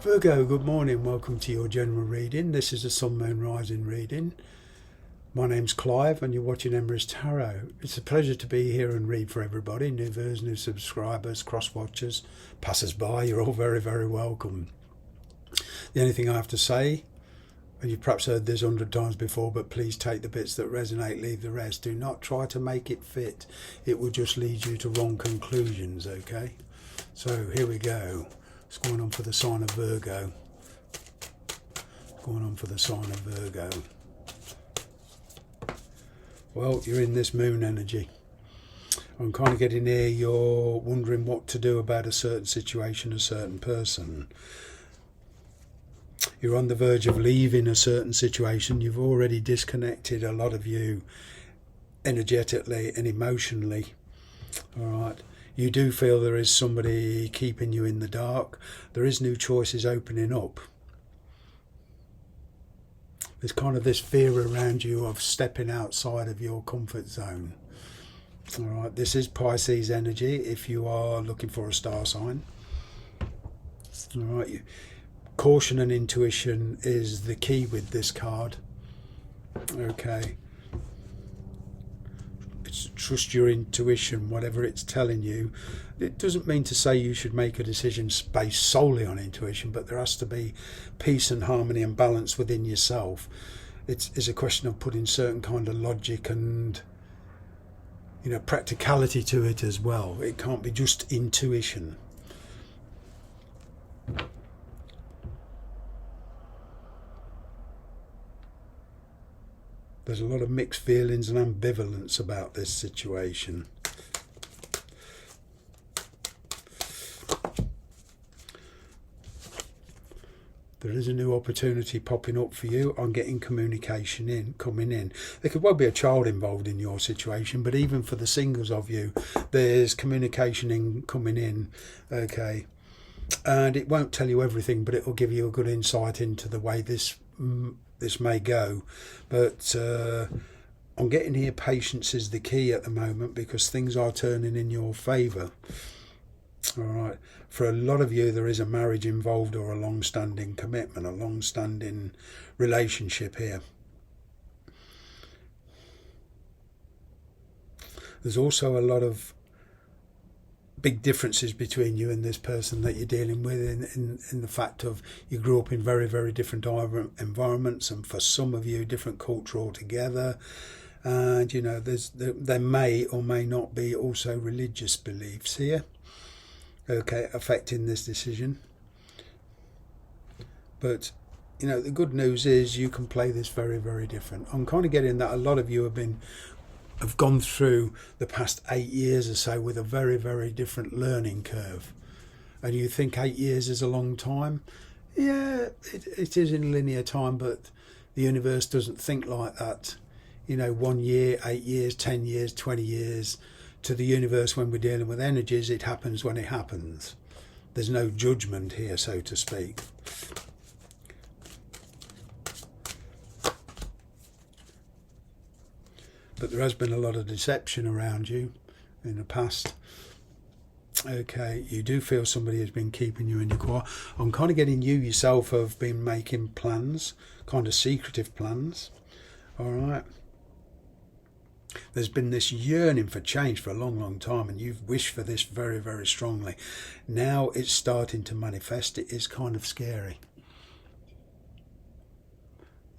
Virgo, good morning. Welcome to your general reading. This is a Sun, Moon, Rising reading. My name's Clive and you're watching Embers Tarot. It's a pleasure to be here and read for everybody. New viewers, new subscribers, cross-watchers, passers-by. You're all very, very welcome. The only thing I have to say, and you've perhaps heard this 100 times before, but please take the bits that resonate, leave the rest. Do not try to make it fit. It will just lead you to wrong conclusions, okay? So here we go. What's going on for the sign of Virgo? What's going on for the sign of Virgo? Well, you're in this moon energy. I'm kind of getting here, you're wondering what to do about a certain situation, a certain person. You're on the verge of leaving a certain situation. You've already disconnected, a lot of you, energetically and emotionally. All right. You do feel there is somebody keeping you in the dark. There is new choices opening up. There's kind of this fear around you of stepping outside of your comfort zone. All right, this is Pisces energy if you are looking for a star sign. All right, caution and intuition is the key with this card. Okay. Trust your intuition, whatever it's telling you. It doesn't mean to say you should make a decision based solely on intuition, but there has to be peace and harmony and balance within yourself. It's a question of putting certain kind of logic and, you know, practicality to it as well. It can't be just intuition. There's a lot of mixed feelings and ambivalence about this situation. There is a new opportunity popping up for you. I'm getting communication coming in. There could well be a child involved in your situation, but even for the singles of you, there's communication coming in. Okay. And it won't tell you everything, but it will give you a good insight into the way this may go. But I'm getting here patience is the key at the moment because things are turning in your favour. All right. For a lot of you, there is a marriage involved or a long-standing commitment, a long-standing relationship here. There's also a lot of big differences between you and this person that you're dealing with in the fact of you grew up in very, very different environments, and for some of you, different culture altogether. And, you know, there may or may not be also religious beliefs here, okay, affecting this decision. But, you know, the good news is you can play this very, very different. I'm kind of getting that a lot of you have gone through the past 8 years or so with a very, very different learning curve. And you think 8 years is a long time. Yeah, it is in linear time, but the universe doesn't think like that. You know, 1 year, 8 years, 10 years, 20 years. To the universe, when we're dealing with energies, it happens when it happens. There's no judgment here, so to speak. But there has been a lot of deception around you in the past. Okay, you do feel somebody has been keeping you in your core. I'm kind of getting you yourself have been making plans, kind of secretive plans. All right. There's been this yearning for change for a long, long time, and you've wished for this very, very strongly. Now it's starting to manifest. It is kind of scary.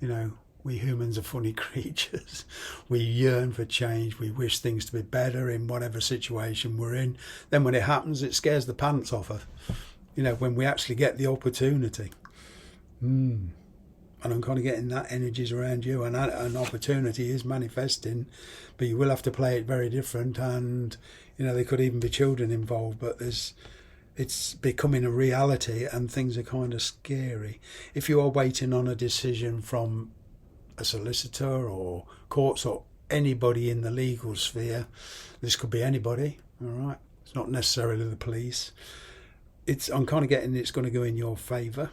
You know, we humans are funny creatures. We yearn for change. We wish things to be better in whatever situation we're in. Then when it happens, it scares the pants off us. You know, when we actually get the opportunity. And I'm kind of getting that energies around you, and an opportunity is manifesting, but you will have to play it very different. And, you know, there could even be children involved, but it's becoming a reality and things are kind of scary. If you are waiting on a decision from a solicitor or courts or anybody in the legal sphere, this could be anybody, all right? It's not necessarily the police. I'm kind of getting it's going to go in your favour.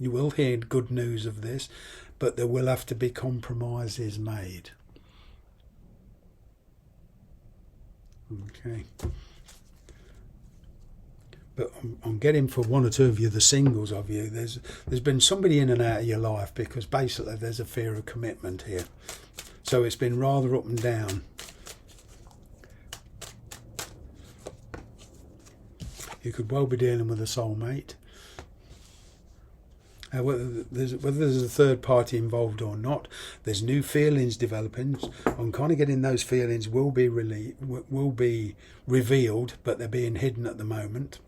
You will hear good news of this, but there will have to be compromises made. Okay. But I'm getting for one or two of you, the singles of you, there's been somebody in and out of your life because basically there's a fear of commitment here. So it's been rather up and down. You could well be dealing with a soulmate. Whether there's a third party involved or not, there's new feelings developing. I'm kind of getting those feelings will be revealed, but they're being hidden at the moment.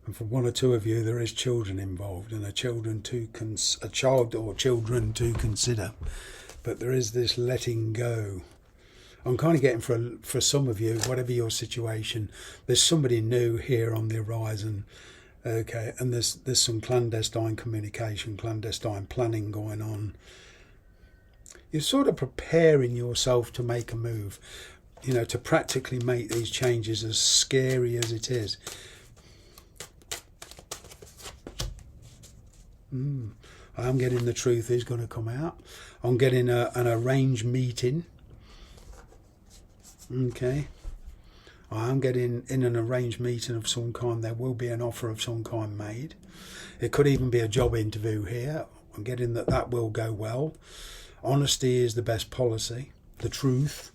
And for one or two of you, there is children involved, and a child or children to consider. But there is this letting go. I'm kind of getting for some of you, whatever your situation, there's somebody new here on the horizon. Okay, and there's some clandestine communication, clandestine planning going on. You're sort of preparing yourself to make a move, to practically make these changes, as scary as it is. I'm getting the truth is going to come out. I'm getting an arranged meeting. Okay. I'm getting in an arranged meeting of some kind. There will be an offer of some kind made. It could even be a job interview here. I'm getting that will go well. Honesty is the best policy. The truth.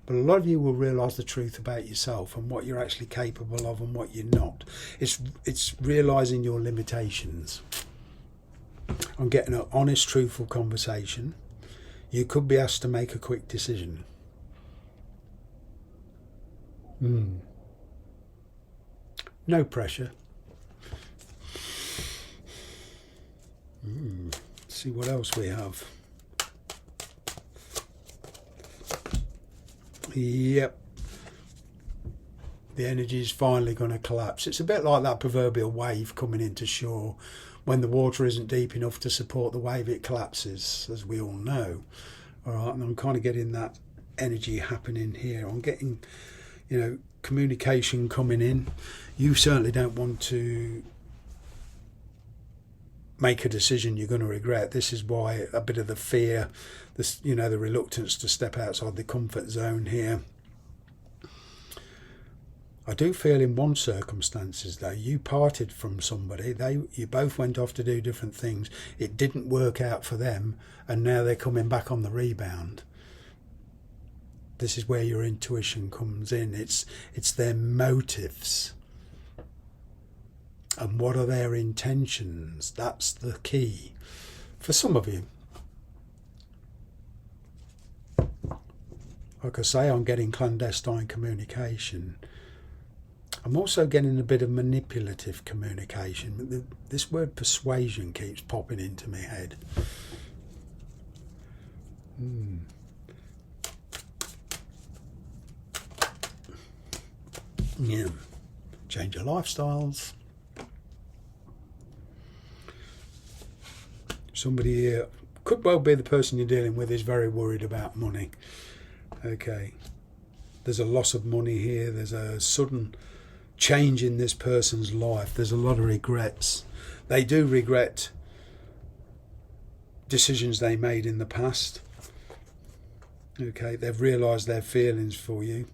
But a lot of you will realise the truth about yourself and what you're actually capable of and what you're not. It's realising your limitations. I'm getting an honest, truthful conversation. You could be asked to make a quick decision. No pressure. Let's see what else we have. Yep. The energy is finally going to collapse. It's a bit like that proverbial wave coming into shore. When the water isn't deep enough to support the wave, it collapses, as we all know. All right, and I'm kind of getting that energy happening here. I'm getting, communication coming in. You certainly don't want to make a decision you're going to regret. This is why a bit of the fear, the reluctance to step outside the comfort zone here. I do feel in one circumstances though, you parted from somebody, you both went off to do different things, it didn't work out for them, and now they're coming back on the rebound. This is where your intuition comes in. It's their motives. And what are their intentions? That's the key. For some of you. Like I say, I'm getting clandestine communication. I'm also getting a bit of manipulative communication. This word persuasion keeps popping into my head. Yeah. Change your lifestyles. Somebody here, could well be the person you're dealing with, is very worried about money. Okay. There's a loss of money here. There's a sudden change in this person's life. There's a lot of regrets. They do regret decisions they made in the past. Okay, they've realised their feelings for you.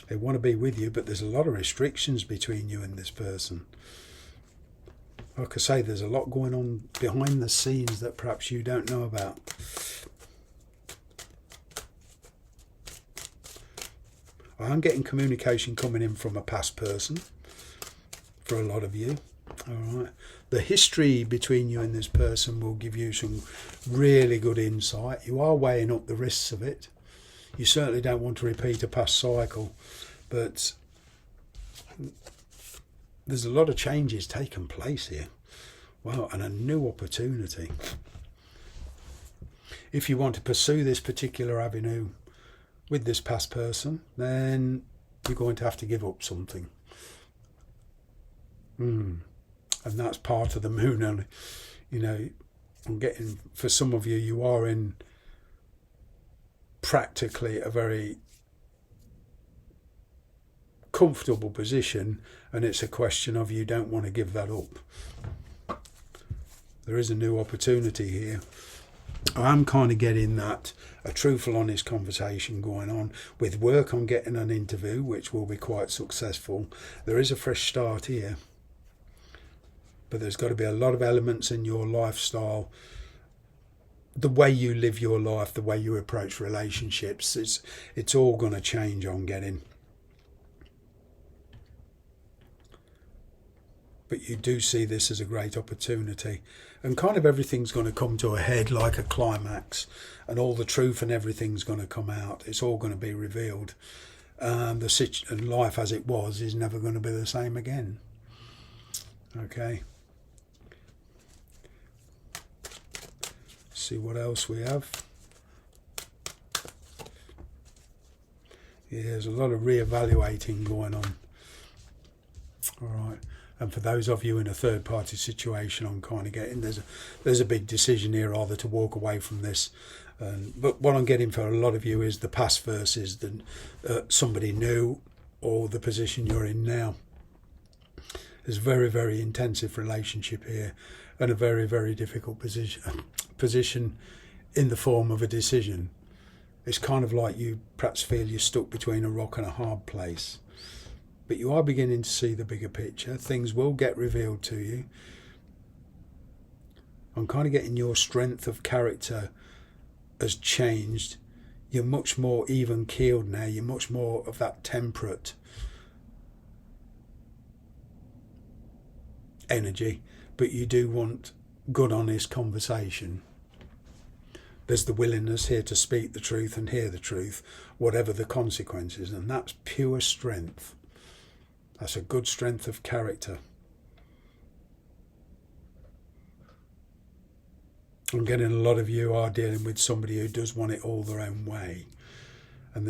They want to be with you, but there's a lot of restrictions between you and this person. Like I say, there's a lot going on behind the scenes that perhaps you don't know about. I'm getting communication coming in from a past person for a lot of you. All right. The history between you and this person will give you some really good insight. You are weighing up the risks of it. You certainly don't want to repeat a past cycle, but there's a lot of changes taking place here. Wow, and a new opportunity. If you want to pursue this particular avenue with this past person, then you're going to have to give up something. And that's part of the moon. And, I'm getting, for some of you, you are in practically a very comfortable position, and it's a question of you don't want to give that up. There is a new opportunity here. I'm kind of getting that a truthful, honest conversation going on. With work, I'm getting an interview, which will be quite successful. There is a fresh start here. But there's got to be a lot of elements in your lifestyle, the way you live your life, the way you approach relationships. It's all going to change, I'm getting. But you do see this as a great opportunity, and kind of everything's going to come to a head like a climax, and all the truth and everything's going to come out. It's all going to be revealed. And life as it was is never going to be the same again. Okay. See what else we have. Yeah, there's a lot of re-evaluating going on. All right. And for those of you in a third-party situation, I'm kind of getting there's a big decision here, either to walk away from this. But what I'm getting for a lot of you is the past versus somebody new, or the position you're in now. There's a very, very intensive relationship here, and a very, very difficult position in the form of a decision. It's kind of like you perhaps feel you're stuck between a rock and a hard place. But you are beginning to see the bigger picture. Things will get revealed to you. I'm kind of getting your strength of character has changed. You're much more even-keeled now. You're much more of that temperate energy. But you do want good, honest conversation. There's the willingness here to speak the truth and hear the truth, whatever the consequences. And that's pure strength. That's a good strength of character. I'm getting a lot of you are dealing with somebody who does want it all their own way. And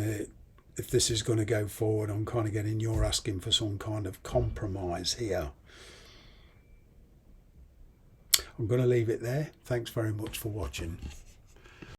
if this is going to go forward, I'm kind of getting you're asking for some kind of compromise here. I'm going to leave it there. Thanks very much for watching.